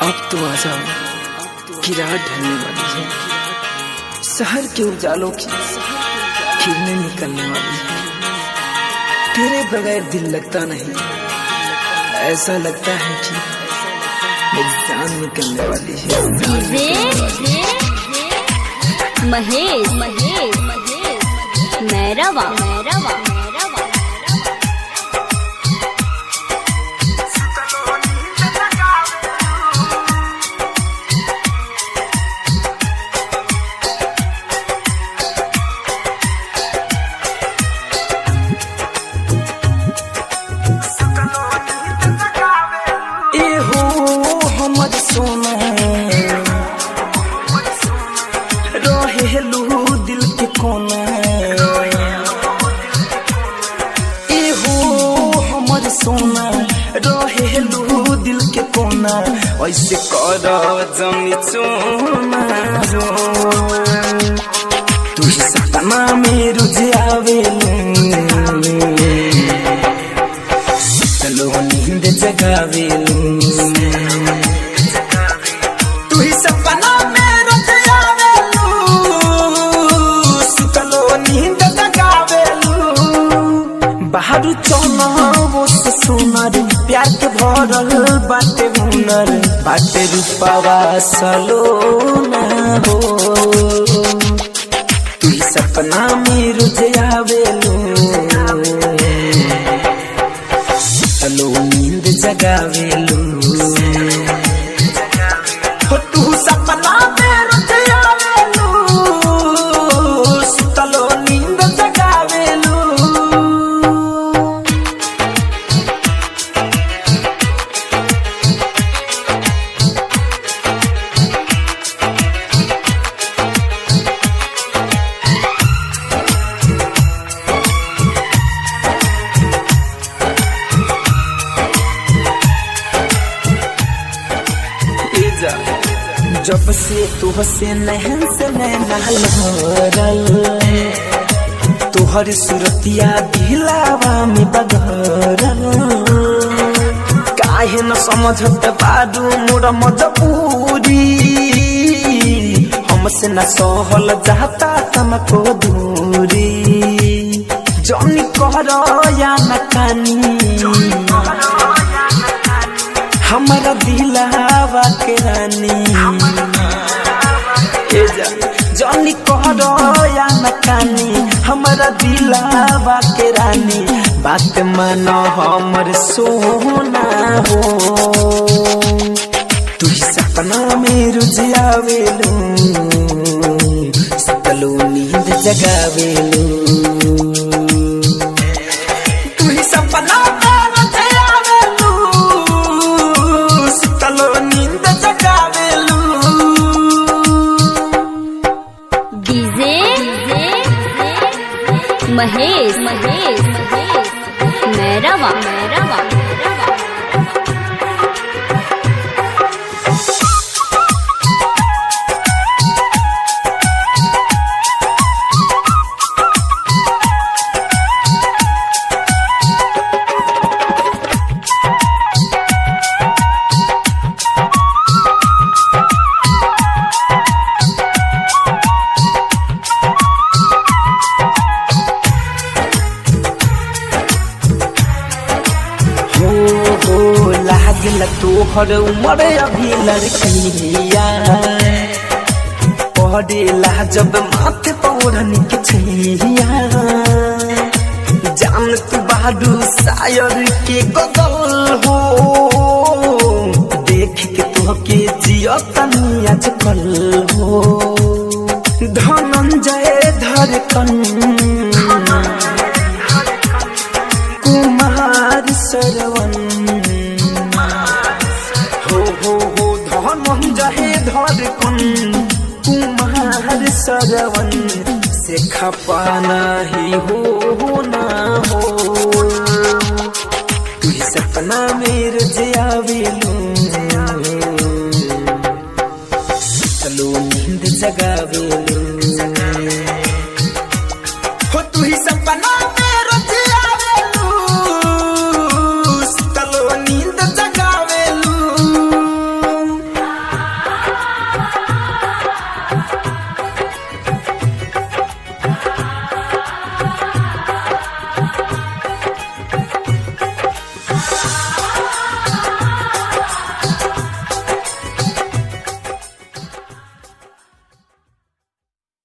अब तो आ जाओ कि रात ढलने वाली है, शहर के उजालों की किरणें निकलने वाली है। तेरे बगैर दिल लगता नहीं, ऐसा लगता है कि मेरी जान निकलने वाली है। महेश मैरवा दिल के कोना एहो हमर सोना रहेलू दिल के कोना, ऐसे कर जमी चोना तू सपना में रुझे आवेलू, चलो नींद जगावेलू, तू ही सपना में रुझे आवेलू, चलो नींद जगावेलू। बाहर चौना वो सुनर प्यार के भरल बाटे हुनर, बाटे रूपावा सलोना हो, तू ही सपना में रुझे आवेलू, चलो नींद जगावेलू, हो तू सपना में रुझे आवेलू, चलो नींद जगावेलू। जब से तुहसे नहन से नैना लहरल, तुहर सुरतिया दिलावा में बगरल, काहे न समझत बारू मोर मजबूरी, हमसे न सहल जाता तमको दूरी, जौनी कर या न कानी हमारा दिलावा के रानी, जौनी कहरो या न कानी हमारा दिलावा के रानी, बात मानो हमर सोना हो, तू ही सपना में रुझे आवेलू, चलो नींद जगावेलू, तू ही सपना में रुझे आवेलू, चलो नींद जगावेलू। महेश मैरवा तोहर उमर अभी लड़किया पढ़ेला जब माथे पौड़नी के छैया, जान तू बहादू शायर के गजल हो, देख के तुहके जियतनी आजकल हो, धनंजय धड़कन कुमार सरवन धड़कन कुमार सरवन से खपा नहीं हो ना हो।